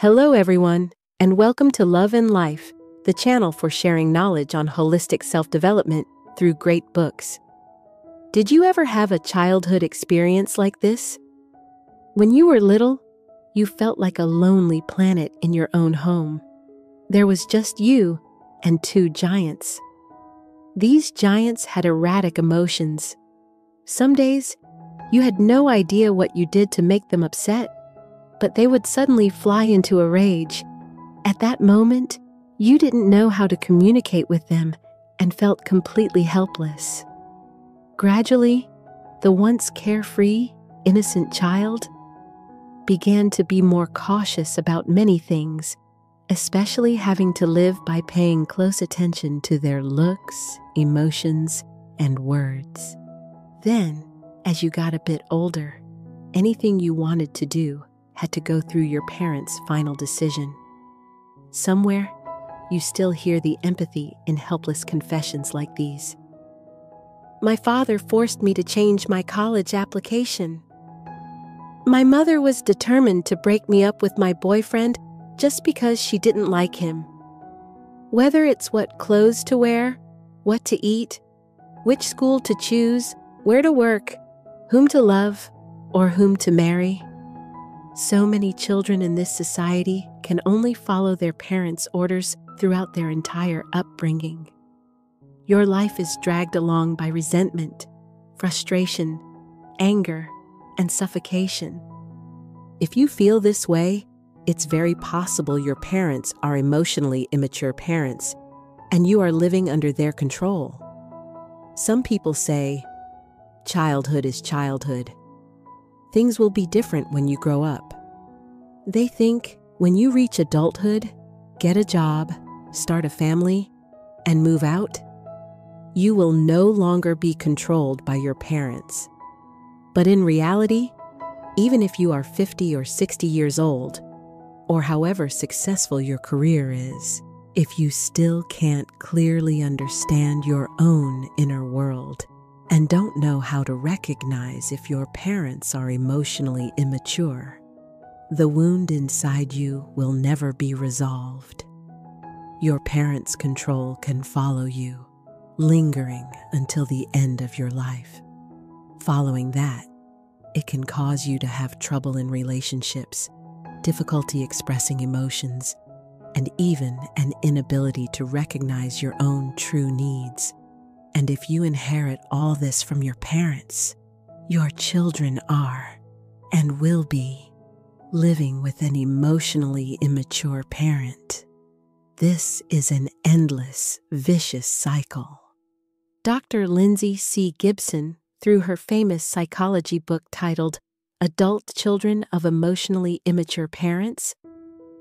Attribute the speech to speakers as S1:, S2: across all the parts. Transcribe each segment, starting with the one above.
S1: Hello, everyone, and welcome to Love and Life, the channel for sharing knowledge on holistic self-development through great books. Did you ever have a childhood experience like this? When you were little, you felt like a lonely planet in your own home. There was just you and two giants. These giants had erratic emotions. Some days, you had no idea what you did to make them upset, but they would suddenly fly into a rage. At that moment, you didn't know how to communicate with them and felt completely helpless. Gradually, the once carefree, innocent child began to be more cautious about many things, especially having to live by paying close attention to their looks, emotions, and words. Then, as you got a bit older, anything you wanted to do had to go through your parents' final decision. Somewhere, you still hear the empathy in helpless confessions like these. My father forced me to change my college application. My mother was determined to break me up with my boyfriend just because she didn't like him. Whether it's what clothes to wear, what to eat, which school to choose, where to work, whom to love, or whom to marry, so many children in this society can only follow their parents' orders throughout their entire upbringing. Your life is dragged along by resentment, frustration, anger, and suffocation. If you feel this way, it's very possible your parents are emotionally immature parents, and you are living under their control. Some people say, childhood is childhood. Things will be different when you grow up. They think when you reach adulthood, get a job, start a family, and move out, you will no longer be controlled by your parents. But in reality, even if you are 50 or 60 years old, or however successful your career is, if you still can't clearly understand your own inner world and don't know how to recognize if your parents are emotionally immature, the wound inside you will never be resolved. Your parents' control can follow you, lingering until the end of your life. Following that, it can cause you to have trouble in relationships, difficulty expressing emotions, and even an inability to recognize your own true needs. And if you inherit all this from your parents, your children are, and will be, living with an emotionally immature parent. This is an endless, vicious cycle. Dr. Lindsay C. Gibson, through her famous psychology book titled Adult Children of Emotionally Immature Parents,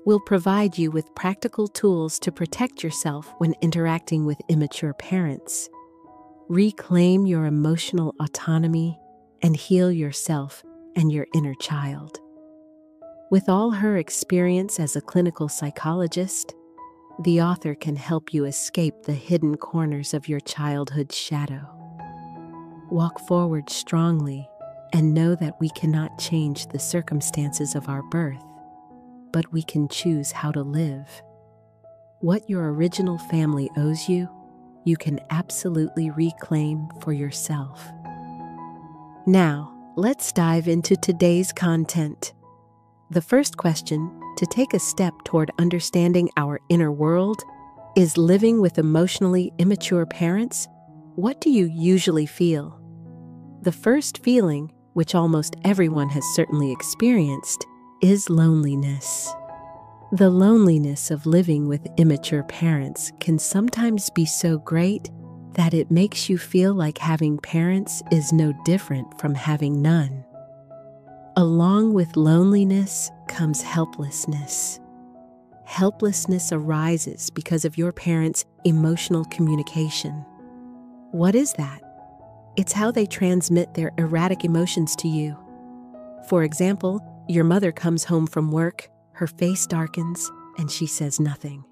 S1: will provide you with practical tools to protect yourself when interacting with immature parents. Reclaim your emotional autonomy and heal yourself and your inner child. With all her experience as a clinical psychologist, the author can help you escape the hidden corners of your childhood's shadow. Walk forward strongly and know that we cannot change the circumstances of our birth, but we can choose how to live. What your original family owes you, you can absolutely reclaim for yourself. Now, let's dive into today's content. The first question to take a step toward understanding our inner world is living with emotionally immature parents. What do you usually feel? The first feeling, which almost everyone has certainly experienced, is loneliness. The loneliness of living with immature parents can sometimes be so great that it makes you feel like having parents is no different from having none. Along with loneliness comes helplessness. Helplessness arises because of your parents' emotional communication. What is that? It's how they transmit their erratic emotions to you. For example, your mother comes home from work, her face darkens, and she says nothing.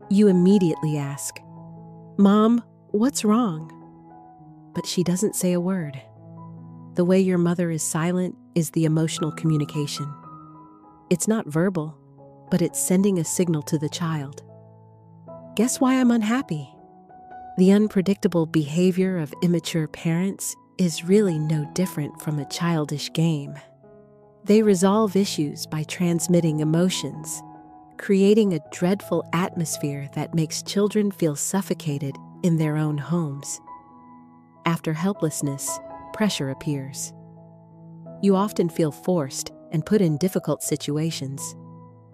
S1: You immediately ask, "Mom, what's wrong?" But she doesn't say a word. The way your mother is silent is the emotional communication. It's not verbal, but it's sending a signal to the child. Guess why I'm unhappy? The unpredictable behavior of immature parents is really no different from a childish game. They resolve issues by transmitting emotions, creating a dreadful atmosphere that makes children feel suffocated in their own homes. After helplessness, pressure appears. You often feel forced and put in difficult situations.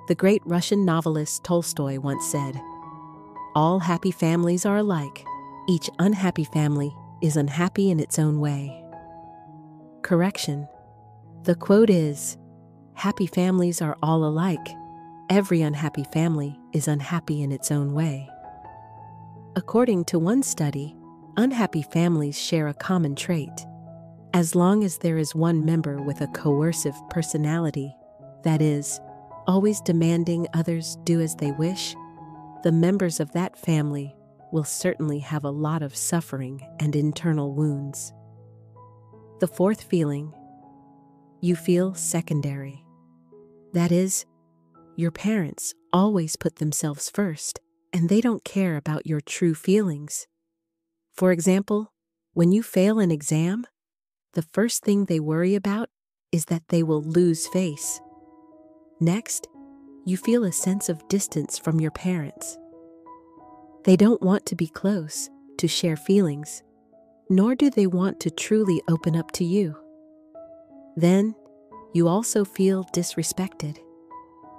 S1: The great Russian novelist Tolstoy once said, "All happy families are alike. Each unhappy family is unhappy in its own way." Correction. The quote is, "Happy families are all alike. Every unhappy family is unhappy in its own way." According to one study, unhappy families share a common trait. As long as there is one member with a coercive personality, that is, always demanding others do as they wish, the members of that family will certainly have a lot of suffering and internal wounds. The fourth feeling, you feel secondary. That is, your parents always put themselves first, and they don't care about your true feelings. For example, when you fail an exam, the first thing they worry about is that they will lose face. Next, you feel a sense of distance from your parents. They don't want to be close, to share feelings, nor do they want to truly open up to you. Then, you also feel disrespected.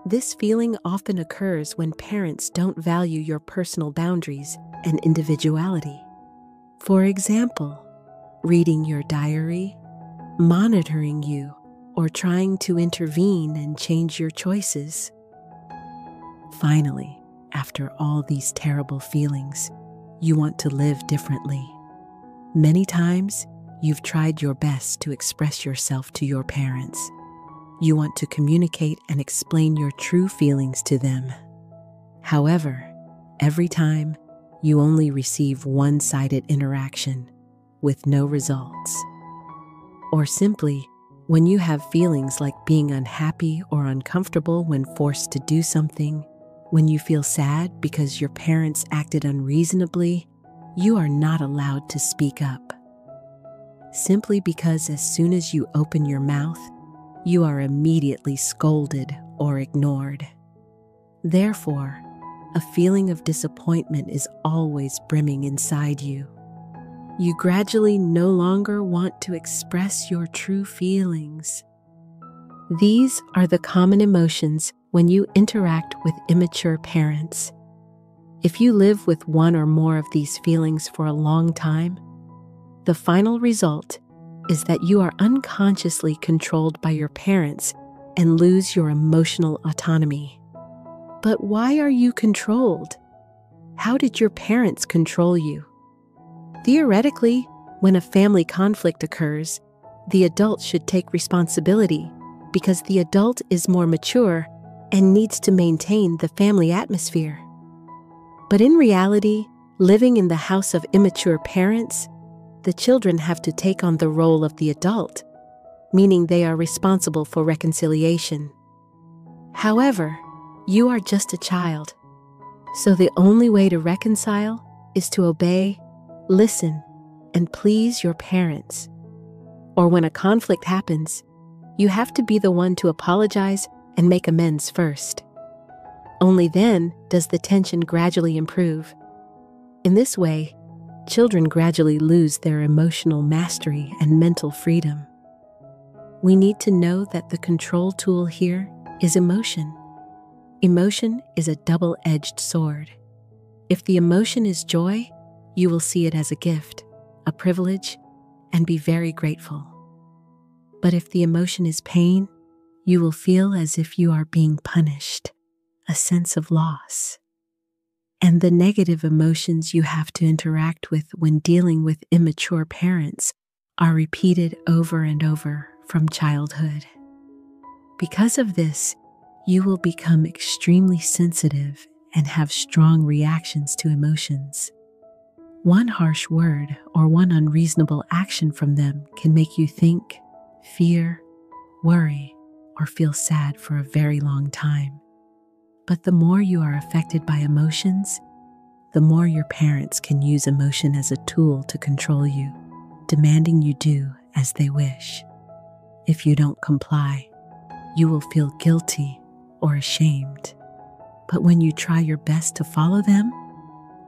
S1: This feeling often occurs when parents don't value your personal boundaries and individuality. For example, reading your diary, monitoring you, or trying to intervene and change your choices. Finally, after all these terrible feelings, you want to live differently. Many times, you've tried your best to express yourself to your parents. You want to communicate and explain your true feelings to them. However, every time, you only receive one-sided interaction with no results. Or simply, when you have feelings like being unhappy or uncomfortable when forced to do something, when you feel sad because your parents acted unreasonably, you are not allowed to speak up. Simply because as soon as you open your mouth, you are immediately scolded or ignored. Therefore, a feeling of disappointment is always brimming inside you. You gradually no longer want to express your true feelings. These are the common emotions when you interact with immature parents. If you live with one or more of these feelings for a long time, the final result is that you are unconsciously controlled by your parents and lose your emotional autonomy. But why are you controlled? How did your parents control you? Theoretically, when a family conflict occurs, the adult should take responsibility because the adult is more mature and needs to maintain the family atmosphere. But in reality, living in the house of immature parents, the children have to take on the role of the adult, meaning they are responsible for reconciliation. However, you are just a child, so the only way to reconcile is to obey, listen, and please your parents. Or when a conflict happens, you have to be the one to apologize and make amends first. Only then does the tension gradually improve. In this way, children gradually lose their emotional mastery and mental freedom. We need to know that the control tool here is emotion. Emotion is a double-edged sword. If the emotion is joy, you will see it as a gift, a privilege, and be very grateful. But if the emotion is pain, you will feel as if you are being punished, a sense of loss. And the negative emotions you have to interact with when dealing with immature parents are repeated over and over from childhood. Because of this, you will become extremely sensitive and have strong reactions to emotions. One harsh word or one unreasonable action from them can make you think, fear, worry, or feel sad for a very long time. But the more you are affected by emotions, the more your parents can use emotion as a tool to control you, demanding you do as they wish. If you don't comply, you will feel guilty or ashamed. But when you try your best to follow them,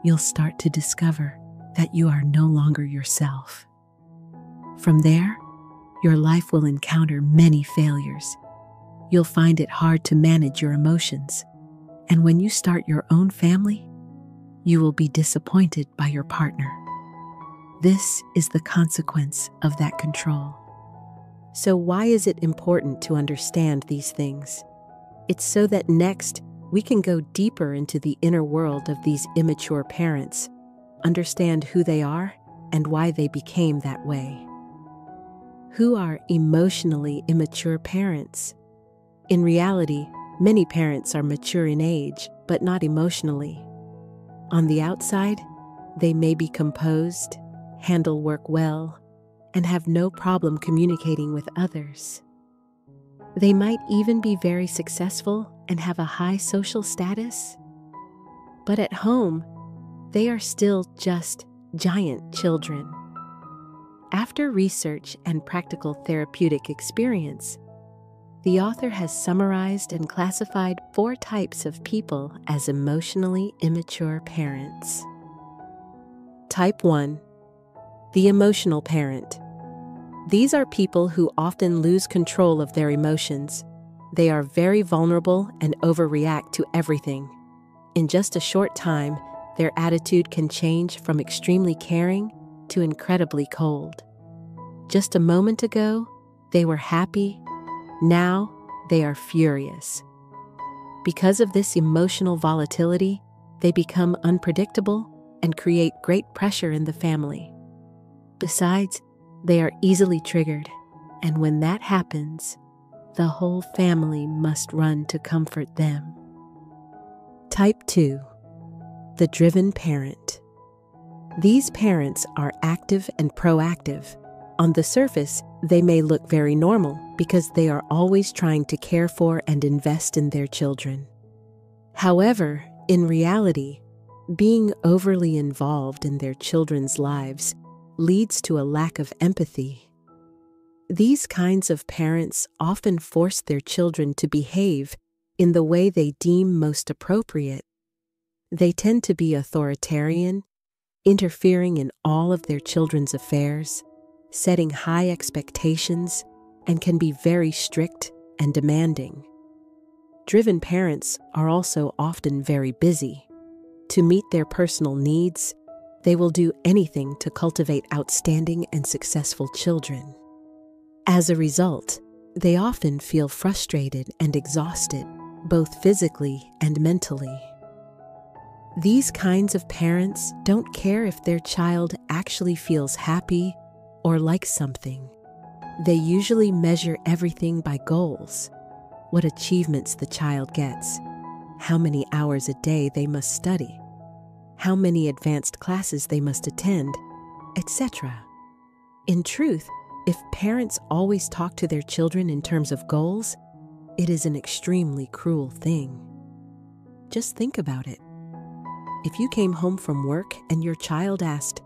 S1: you'll start to discover that you are no longer yourself. From there, your life will encounter many failures. You'll find it hard to manage your emotions. And when you start your own family, you will be disappointed by your partner. This is the consequence of that control. So why is it important to understand these things? It's so that next, we can go deeper into the inner world of these immature parents, understand who they are and why they became that way. Who are emotionally immature parents? In reality, many parents are mature in age, but not emotionally. On the outside, they may be composed, handle work well, and have no problem communicating with others. They might even be very successful and have a high social status. But at home, they are still just giant children. After research and practical therapeutic experience, the author has summarized and classified 4 types of people as emotionally immature parents. Type 1. The emotional parent. These are people who often lose control of their emotions. They are very vulnerable and overreact to everything. In just a short time, their attitude can change from extremely caring to incredibly cold. Just a moment ago, they were happy. Now, they are furious. Because of this emotional volatility, they become unpredictable and create great pressure in the family. Besides, they are easily triggered, and when that happens, the whole family must run to comfort them. Type 2. The driven parent. These parents are active and proactive. On the surface, they may look very normal because they are always trying to care for and invest in their children. However, in reality, being overly involved in their children's lives leads to a lack of empathy. These kinds of parents often force their children to behave in the way they deem most appropriate. They tend to be authoritarian, interfering in all of their children's affairs, setting high expectations, and can be very strict and demanding. Driven parents are also often very busy. To meet their personal needs, they will do anything to cultivate outstanding and successful children. As a result, they often feel frustrated and exhausted, both physically and mentally. These kinds of parents don't care if their child actually feels happy or likes something. They usually measure everything by goals: what achievements the child gets, how many hours a day they must study, how many advanced classes they must attend, etc. In truth, if parents always talk to their children in terms of goals, it is an extremely cruel thing. Just think about it. If you came home from work and your child asked,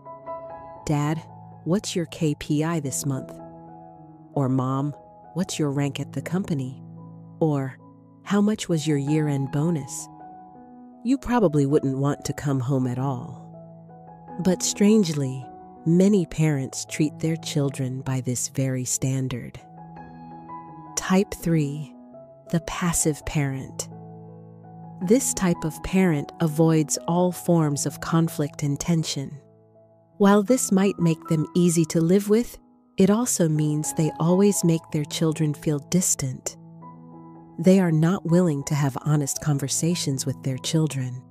S1: "Dad, what's your KPI this month?" Or, "Mom, what's your rank at the company?" Or, "How much was your year-end bonus?" You probably wouldn't want to come home at all. But strangely, many parents treat their children by this very standard. Type 3. The passive parent. This type of parent avoids all forms of conflict and tension. While this might make them easy to live with, it also means they always make their children feel distant. They are not willing to have honest conversations with their children,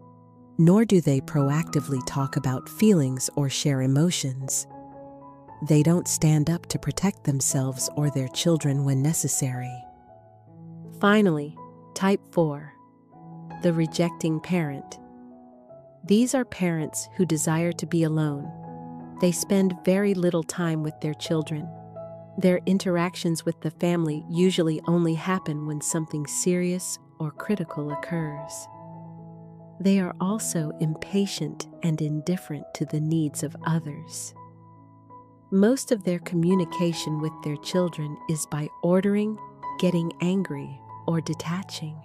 S1: nor do they proactively talk about feelings or share emotions. They don't stand up to protect themselves or their children when necessary. Finally, type 4. The rejecting parent. These are parents who desire to be alone. They spend very little time with their children. Their interactions with the family usually only happen when something serious or critical occurs. They are also impatient and indifferent to the needs of others. Most of their communication with their children is by ordering, getting angry, or detaching.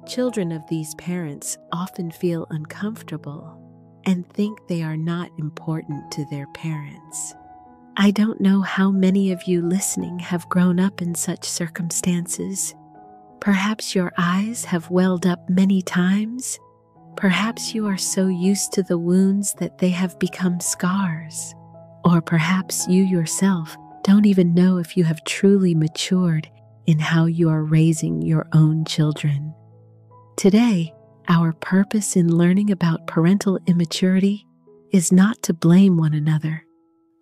S1: Children of these parents often feel uncomfortable and think they are not important to their parents. I don't know how many of you listening have grown up in such circumstances. Perhaps your eyes have welled up many times. Perhaps you are so used to the wounds that they have become scars. Or perhaps you yourself don't even know if you have truly matured in how you are raising your own children. Today, our purpose in learning about parental immaturity is not to blame one another,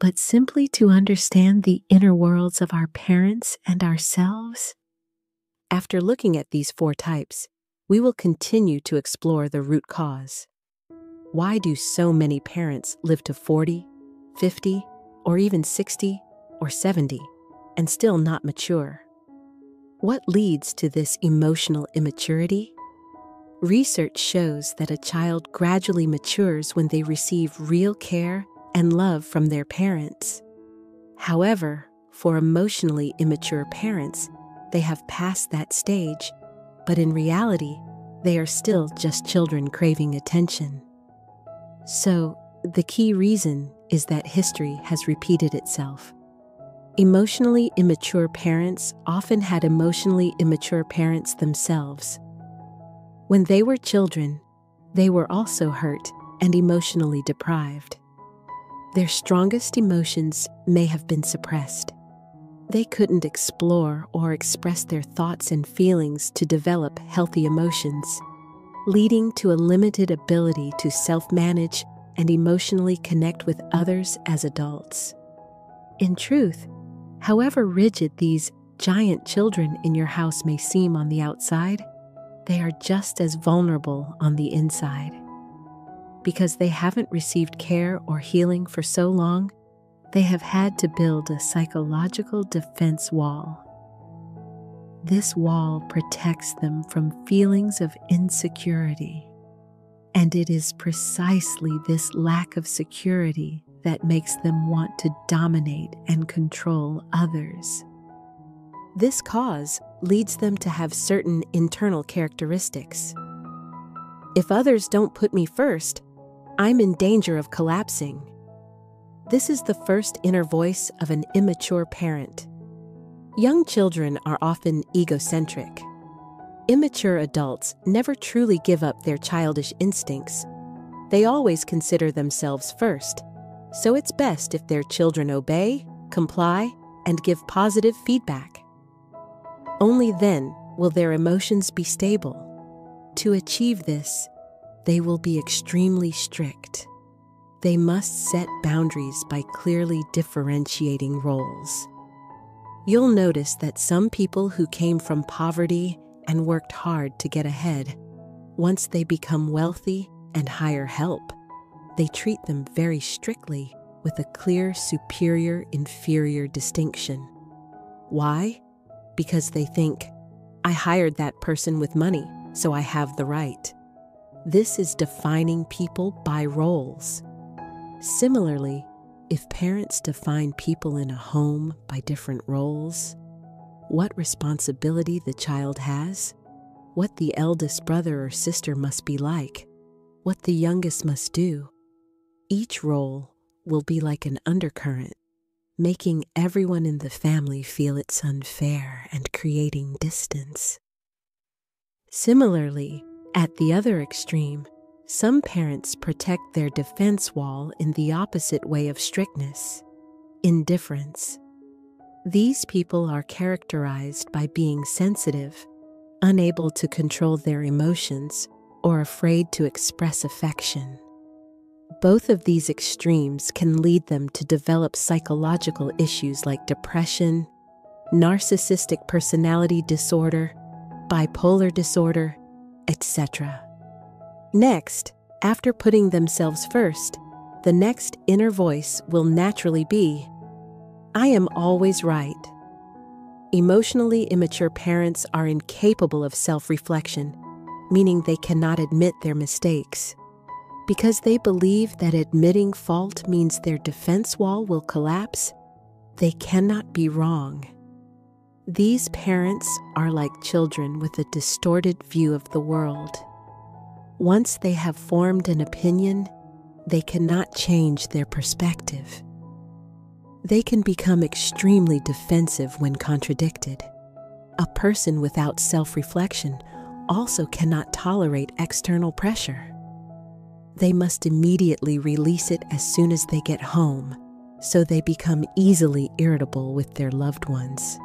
S1: but simply to understand the inner worlds of our parents and ourselves. After looking at these 4 types, we will continue to explore the root cause. Why do so many parents live to 40, 50, or even 60 or 70 and still not mature? What leads to this emotional immaturity? Research shows that a child gradually matures when they receive real care and love from their parents. However, for emotionally immature parents, they have passed that stage, but in reality, they are still just children craving attention. So, the key reason is that history has repeated itself. Emotionally immature parents often had emotionally immature parents themselves. When they were children, they were also hurt and emotionally deprived. Their strongest emotions may have been suppressed. They couldn't explore or express their thoughts and feelings to develop healthy emotions, leading to a limited ability to self-manage and emotionally connect with others as adults. In truth, however rigid these giant children in your house may seem on the outside, they are just as vulnerable on the inside. Because they haven't received care or healing for so long, they have had to build a psychological defense wall. This wall protects them from feelings of insecurity. And it is precisely this lack of security that makes them want to dominate and control others. This cause leads them to have certain internal characteristics. If others don't put me first, I'm in danger of collapsing. This is the first inner voice of an immature parent. Young children are often egocentric. Immature adults never truly give up their childish instincts. They always consider themselves first, so it's best if their children obey, comply, and give positive feedback. Only then will their emotions be stable. To achieve this, they will be extremely strict. They must set boundaries by clearly differentiating roles. You'll notice that some people who came from poverty and worked hard to get ahead, once they become wealthy and hire help, they treat them very strictly with a clear superior-inferior distinction. Why? Because they think, I hired that person with money, so I have the right. This is defining people by roles. Similarly, if parents define people in a home by different roles, what responsibility the child has, what the eldest brother or sister must be like, what the youngest must do, each role will be like an undercurrent, making everyone in the family feel it's unfair and creating distance. Similarly, at the other extreme, some parents protect their defense wall in the opposite way of strictness, indifference. These people are characterized by being sensitive, unable to control their emotions, or afraid to express affection. Both of these extremes can lead them to develop psychological issues like depression, narcissistic personality disorder, bipolar disorder, etc. Next, after putting themselves first, the next inner voice will naturally be, I am always right. Emotionally immature parents are incapable of self-reflection, meaning they cannot admit their mistakes. Because they believe that admitting fault means their defense wall will collapse, they cannot be wrong. These parents are like children with a distorted view of the world. Once they have formed an opinion, they cannot change their perspective. They can become extremely defensive when contradicted. A person without self-reflection also cannot tolerate external pressure. They must immediately release it as soon as they get home, so they become easily irritable with their loved ones.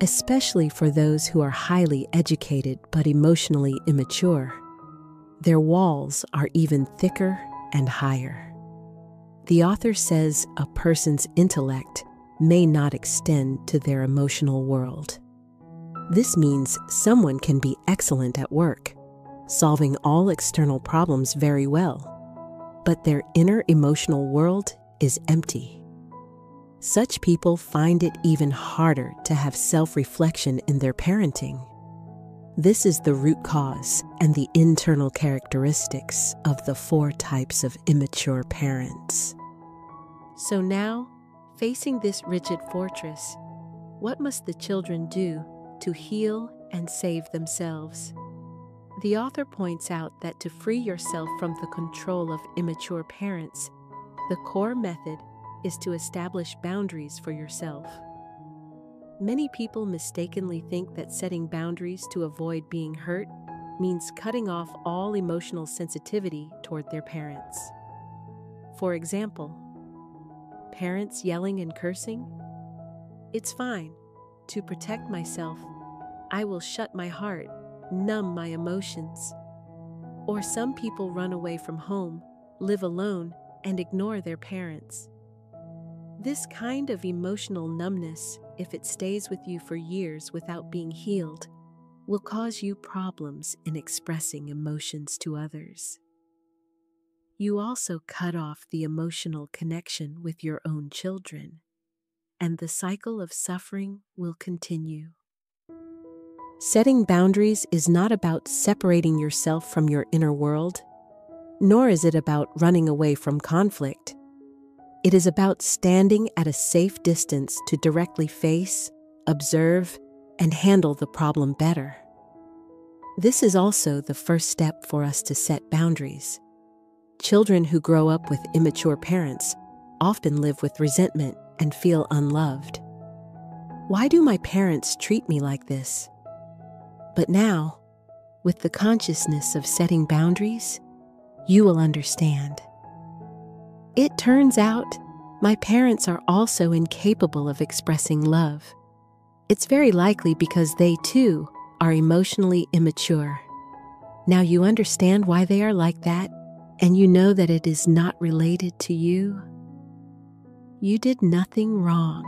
S1: Especially for those who are highly educated but emotionally immature, their walls are even thicker and higher. The author says a person's intellect may not extend to their emotional world. This means someone can be excellent at work, solving all external problems very well, but their inner emotional world is empty. Such people find it even harder to have self-reflection in their parenting. This is the root cause and the internal characteristics of the 4 types of immature parents. So now, facing this rigid fortress, what must the children do to heal and save themselves? The author points out that to free yourself from the control of immature parents, the core method is to establish boundaries for yourself. Many people mistakenly think that setting boundaries to avoid being hurt means cutting off all emotional sensitivity toward their parents. For example, parents yelling and cursing? It's fine. To protect myself, I will shut my heart, numb my emotions. Or some people run away from home, live alone, and ignore their parents. This kind of emotional numbness, if it stays with you for years without being healed, will cause you problems in expressing emotions to others. You also cut off the emotional connection with your own children, and the cycle of suffering will continue. Setting boundaries is not about separating yourself from your inner world, nor is it about running away from conflict. It is about standing at a safe distance to directly face, observe, and handle the problem better. This is also the first step for us to set boundaries. Children who grow up with immature parents often live with resentment and feel unloved. Why do my parents treat me like this? But now, with the consciousness of setting boundaries, you will understand. It turns out, my parents are also incapable of expressing love. It's very likely because they, too, are emotionally immature. Now you understand why they are like that, and you know that it is not related to you. You did nothing wrong.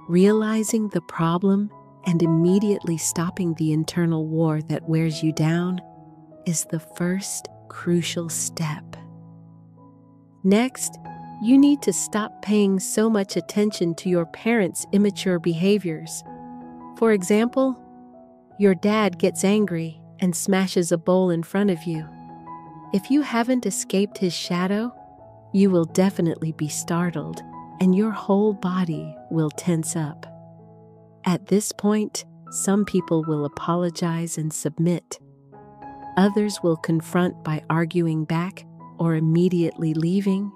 S1: Realizing the problem and immediately stopping the internal war that wears you down is the first crucial step. Next, you need to stop paying so much attention to your parents' immature behaviors. For example, your dad gets angry and smashes a bowl in front of you. If you haven't escaped his shadow, you will definitely be startled and your whole body will tense up. At this point, some people will apologize and submit. Others will confront by arguing back or immediately leaving.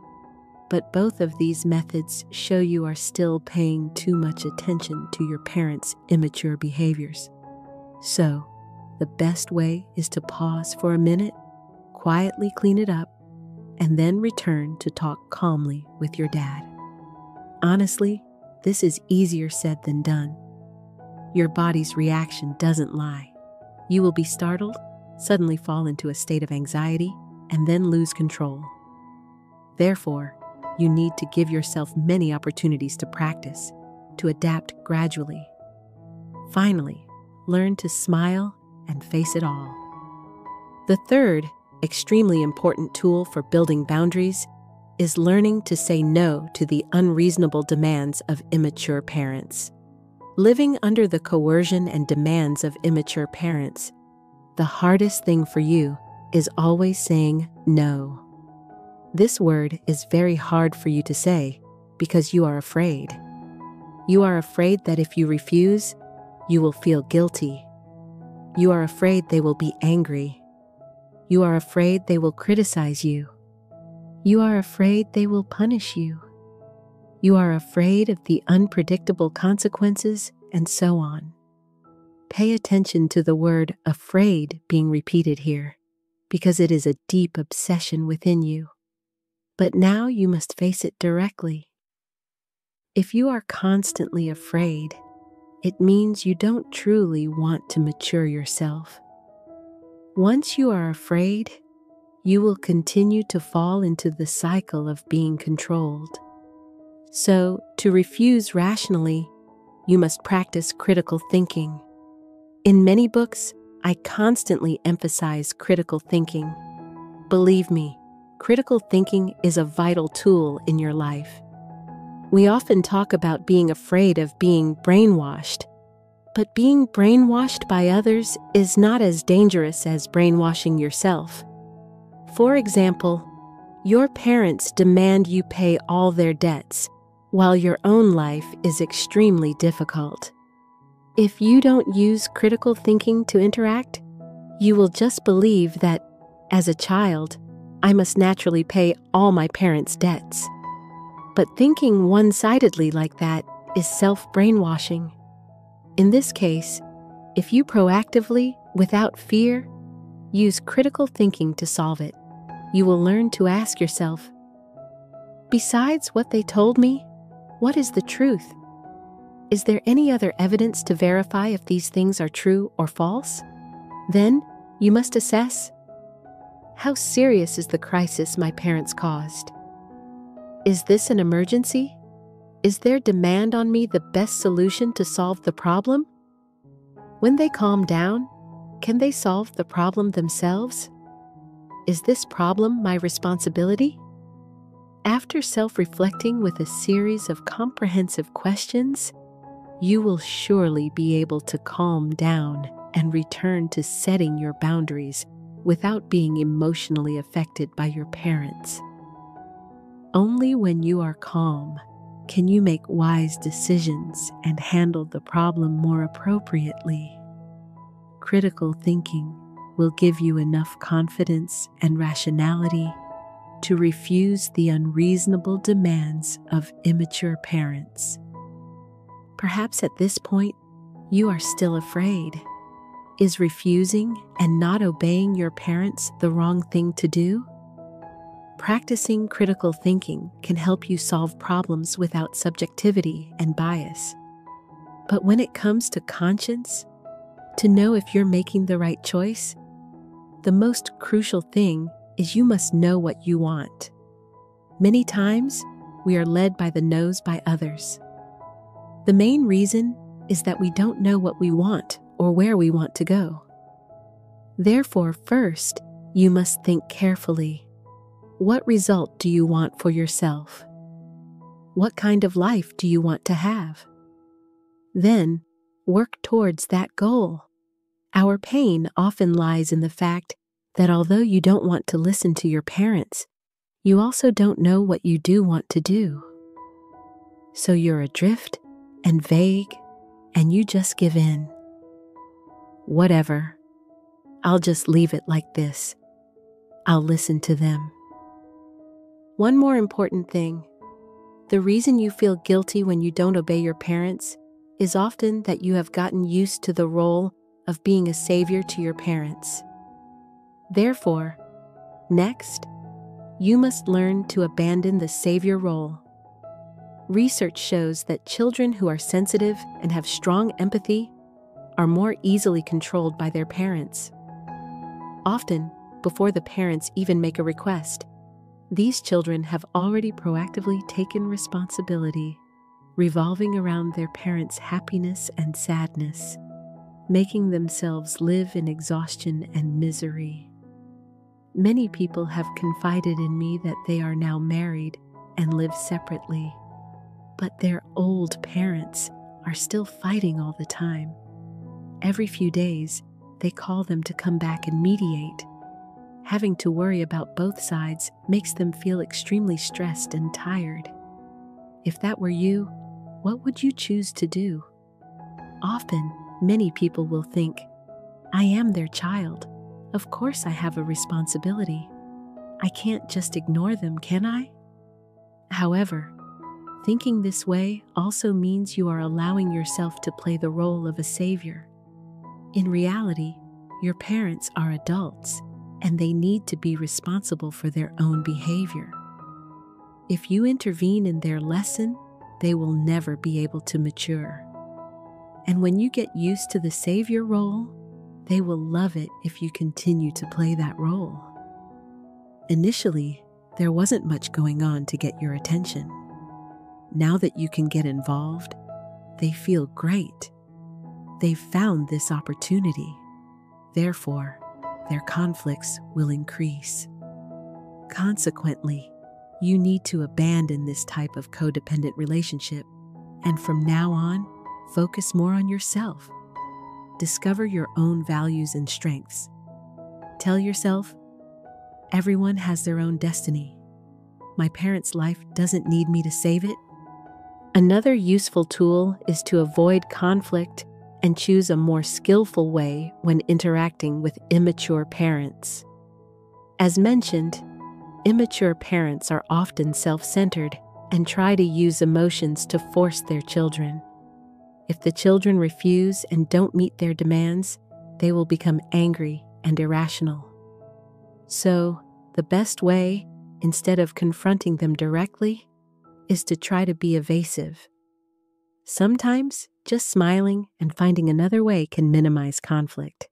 S1: But both of these methods show you are still paying too much attention to your parents' immature behaviors. So, the best way is to pause for a minute, quietly clean it up, and then return to talk calmly with your dad. Honestly, this is easier said than done. Your body's reaction doesn't lie. You will be startled, suddenly fall into a state of anxiety, and then lose control. Therefore, you need to give yourself many opportunities to practice, to adapt gradually. Finally, learn to smile and face it all. The third, extremely important tool for building boundaries is learning to say no to the unreasonable demands of immature parents. Living under the coercion and demands of immature parents, the hardest thing for you is always saying no. This word is very hard for you to say because you are afraid. You are afraid that if you refuse, you will feel guilty. You are afraid they will be angry. You are afraid they will criticize you. You are afraid they will punish you. You are afraid of the unpredictable consequences, and so on. Pay attention to the word afraid being repeated here, because it is a deep obsession within you. But now you must face it directly. If you are constantly afraid, it means you don't truly want to mature yourself. Once you are afraid, you will continue to fall into the cycle of being controlled. So, to refuse rationally, you must practice critical thinking. In many books, I constantly emphasize critical thinking. Believe me, critical thinking is a vital tool in your life. We often talk about being afraid of being brainwashed, but being brainwashed by others is not as dangerous as brainwashing yourself. For example, your parents demand you pay all their debts, while your own life is extremely difficult. If you don't use critical thinking to interact, you will just believe that, as a child, I must naturally pay all my parents' debts. But thinking one-sidedly like that is self-brainwashing. In this case, if you proactively, without fear, use critical thinking to solve it, you will learn to ask yourself, besides what they told me, what is the truth? Is there any other evidence to verify if these things are true or false? Then, you must assess, how serious is the crisis my parents caused? Is this an emergency? Is their demand on me the best solution to solve the problem? When they calm down, can they solve the problem themselves? Is this problem my responsibility? After self-reflecting with a series of comprehensive questions, you will surely be able to calm down and return to setting your boundaries without being emotionally affected by your parents. Only when you are calm can you make wise decisions and handle the problem more appropriately. Critical thinking will give you enough confidence and rationality to refuse the unreasonable demands of immature parents. Perhaps at this point, you are still afraid. Is refusing and not obeying your parents the wrong thing to do? Practicing critical thinking can help you solve problems without subjectivity and bias. But when it comes to conscience, to know if you're making the right choice, the most crucial thing is you must know what you want. Many times, we are led by the no's by others. The main reason is that we don't know what we want or where we want to go. Therefore, first, you must think carefully. What result do you want for yourself? What kind of life do you want to have? Then, work towards that goal. Our pain often lies in the fact that although you don't want to listen to your parents, you also don't know what you do want to do. So you're adrift and vague, and you just give in. Whatever. I'll just leave it like this. I'll listen to them. One more important thing. The reason you feel guilty when you don't obey your parents is often that you have gotten used to the role of being a savior to your parents. Therefore, next, you must learn to abandon the savior role. Research shows that children who are sensitive and have strong empathy are more easily controlled by their parents. Often, before the parents even make a request, these children have already proactively taken responsibility, revolving around their parents' happiness and sadness, making themselves live in exhaustion and misery. Many people have confided in me that they are now married and live separately, but their old parents are still fighting all the time. Every few days, they call them to come back and mediate. Having to worry about both sides makes them feel extremely stressed and tired. If that were you, what would you choose to do? Often, many people will think, I am their child. Of course I have a responsibility. I can't just ignore them, can I? However, thinking this way also means you are allowing yourself to play the role of a savior. In reality, your parents are adults, and they need to be responsible for their own behavior. If you intervene in their lesson, they will never be able to mature. And when you get used to the savior role, they will love it if you continue to play that role. Initially, there wasn't much going on to get your attention. Now that you can get involved, they feel great. They've found this opportunity. Therefore, their conflicts will increase. Consequently, you need to abandon this type of codependent relationship, and from now on, focus more on yourself. Discover your own values and strengths. Tell yourself, everyone has their own destiny. My parents' life doesn't need me to save it. Another useful tool is to avoid conflict and choose a more skillful way when interacting with immature parents. As mentioned, immature parents are often self-centered and try to use emotions to force their children. If the children refuse and don't meet their demands, they will become angry and irrational. So, the best way, instead of confronting them directly, is to try to be evasive. Sometimes, just smiling and finding another way can minimize conflict.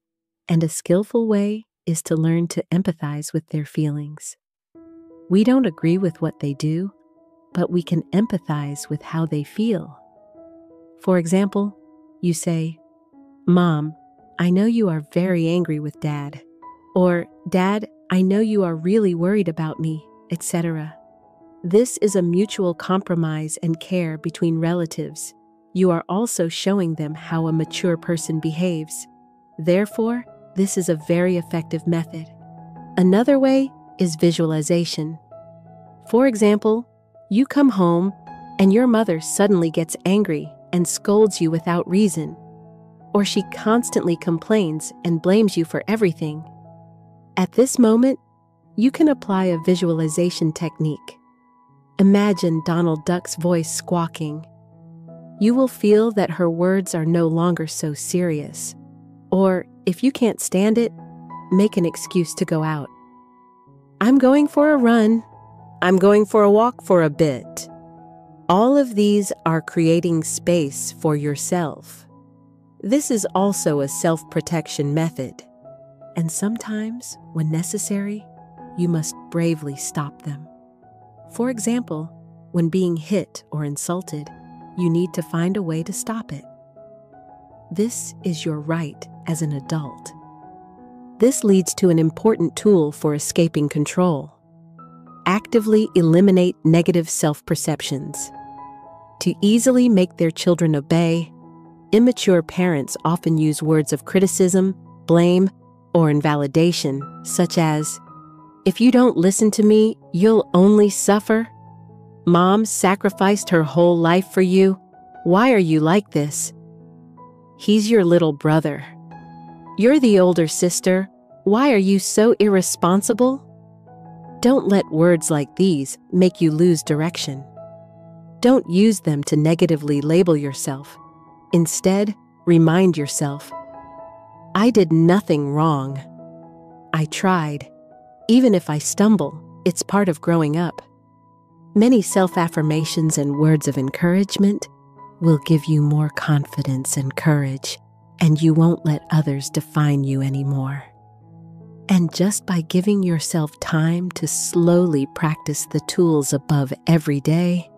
S1: And a skillful way is to learn to empathize with their feelings. We don't agree with what they do, but we can empathize with how they feel. For example, you say, Mom, I know you are very angry with Dad. Or, Dad, I know you are really worried about me, etc. This is a mutual compromise and care between relatives. You are also showing them how a mature person behaves. Therefore, this is a very effective method. Another way is visualization. For example, you come home and your mother suddenly gets angry and scolds you without reason, or she constantly complains and blames you for everything. At this moment, you can apply a visualization technique. Imagine Donald Duck's voice squawking. You will feel that her words are no longer so serious. Or, if you can't stand it, make an excuse to go out. I'm going for a run. I'm going for a walk for a bit. All of these are creating space for yourself. This is also a self-protection method. And sometimes, when necessary, you must bravely stop them. For example, when being hit or insulted, you need to find a way to stop it. This is your right as an adult. This leads to an important tool for escaping control. Actively eliminate negative self-perceptions. To easily make their children obey, immature parents often use words of criticism, blame, or invalidation, such as, if you don't listen to me, you'll only suffer. Mom sacrificed her whole life for you. Why are you like this? He's your little brother. You're the older sister. Why are you so irresponsible? Don't let words like these make you lose direction. Don't use them to negatively label yourself. Instead, remind yourself, I did nothing wrong. I tried. Even if I stumble, it's part of growing up. Many self-affirmations and words of encouragement will give you more confidence and courage, and you won't let others define you anymore. And just by giving yourself time to slowly practice the tools above every day,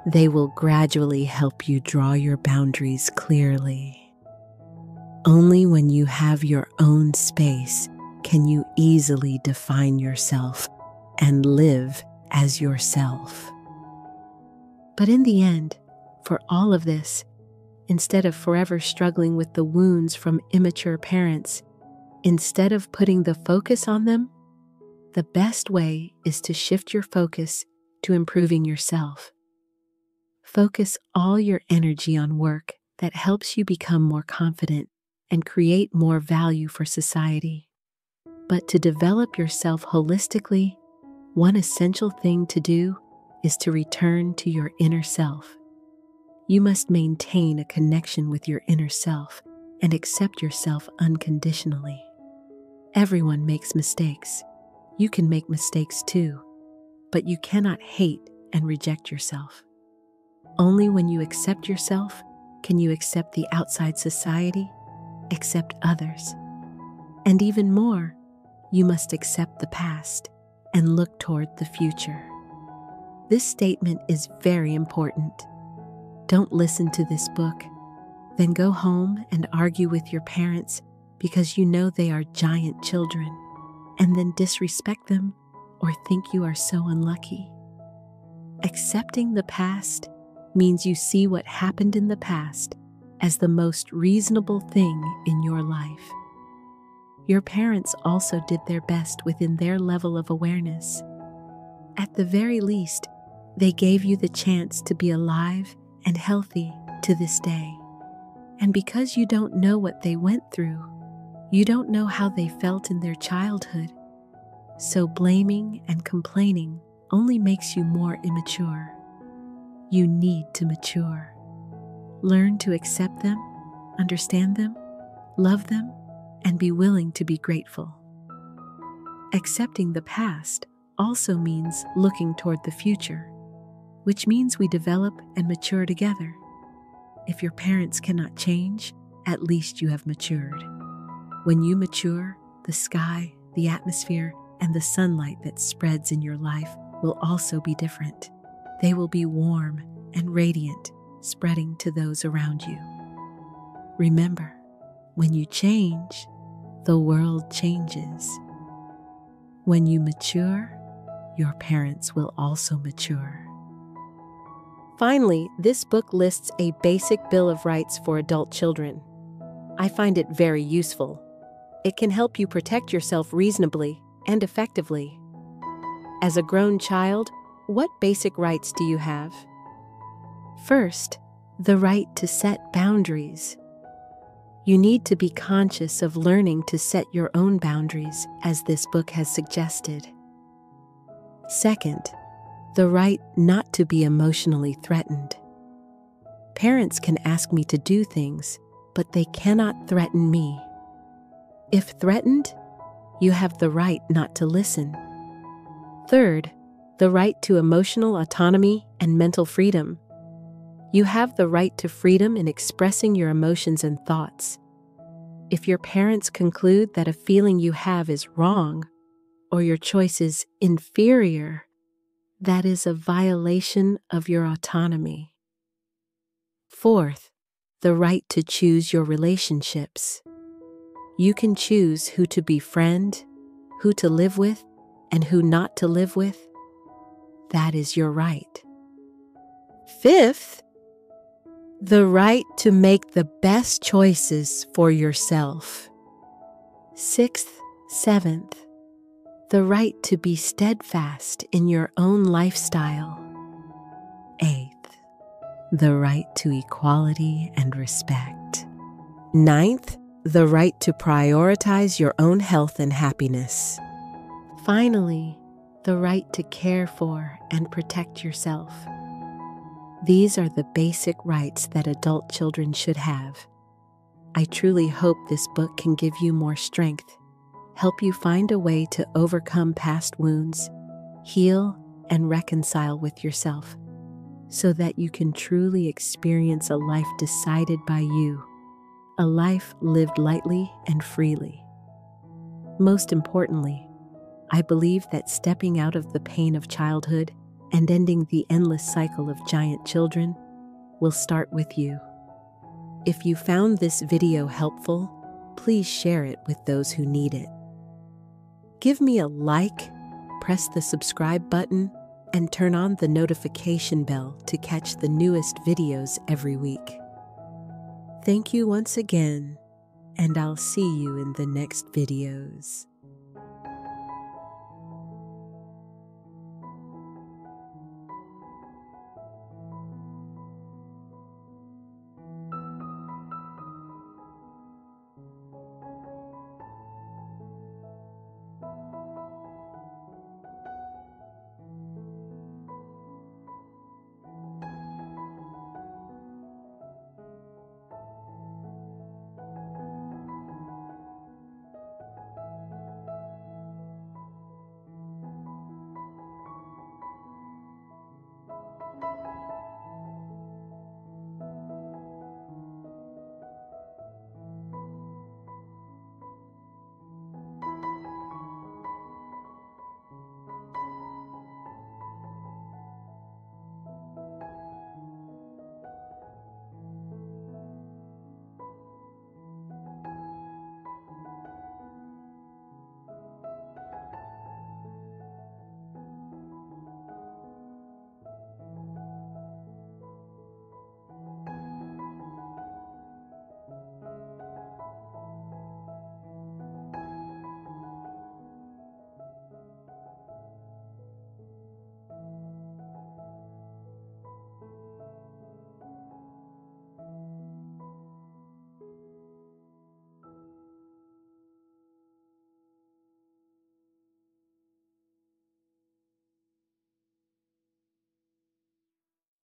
S1: they will gradually help you draw your boundaries clearly. Only when you have your own space can you easily define yourself and live as yourself. But in the end, for all of this, Instead of forever struggling with the wounds from immature parents, instead of putting the focus on them, the best way is to shift your focus to improving yourself. Focus all your energy on work that helps you become more confident and create more value for society. But to develop yourself holistically, one essential thing to do is to return to your inner self. You must maintain a connection with your inner self and accept yourself unconditionally. Everyone makes mistakes. You can make mistakes too, but you cannot hate and reject yourself. Only when you accept yourself can you accept the outside society, accept others. And even more, you must accept the past and look toward the future. This statement is very important. Don't listen to this book, then go home and argue with your parents because you know they are giant children, and then disrespect them or think you are so unlucky. Accepting the past means you see what happened in the past as the most reasonable thing in your life. Your parents also did their best within their level of awareness. At the very least, they gave you the chance to be alive and healthy to this day. And because you don't know what they went through, you don't know how they felt in their childhood. So blaming and complaining only makes you more immature. You need to mature. Learn to accept them, understand them, love them, and be willing to be grateful. Accepting the past also means looking toward the future, which means we develop and mature together. If your parents cannot change, at least you have matured. When you mature, the sky, the atmosphere, and the sunlight that spreads in your life will also be different. They will be warm and radiant, spreading to those around you. Remember, when you change, the world changes. When you mature, your parents will also mature. Finally, this book lists a basic Bill of Rights for adult children. I find it very useful. It can help you protect yourself reasonably and effectively. As a grown child, what basic rights do you have? First, the right to set boundaries. You need to be conscious of learning to set your own boundaries, as this book has suggested. Second, the right not to be emotionally threatened. Parents can ask me to do things, but they cannot threaten me. If threatened, you have the right not to listen. Third, the right to emotional autonomy and mental freedom. You have the right to freedom in expressing your emotions and thoughts. If your parents conclude that a feeling you have is wrong, or your choice is inferior, that is a violation of your autonomy. Fourth, the right to choose your relationships. You can choose who to befriend, who to live with, and who not to live with. That is your right. Fifth, the right to make the best choices for yourself. Sixth, seventh, the right to be steadfast in your own lifestyle. Eighth, the right to equality and respect. Ninth, the right to prioritize your own health and happiness. Finally, the right to care for and protect yourself. These are the basic rights that adult children should have. I truly hope this book can give you more strength, help you find a way to overcome past wounds, heal and reconcile with yourself, so that you can truly experience a life decided by you, a life lived lightly and freely. Most importantly, I believe that stepping out of the pain of childhood and ending the endless cycle of giant children will start with you. If you found this video helpful, please share it with those who need it. Give me a like, press the subscribe button, and turn on the notification bell to catch the newest videos every week. Thank you once again, and I'll see you in the next videos.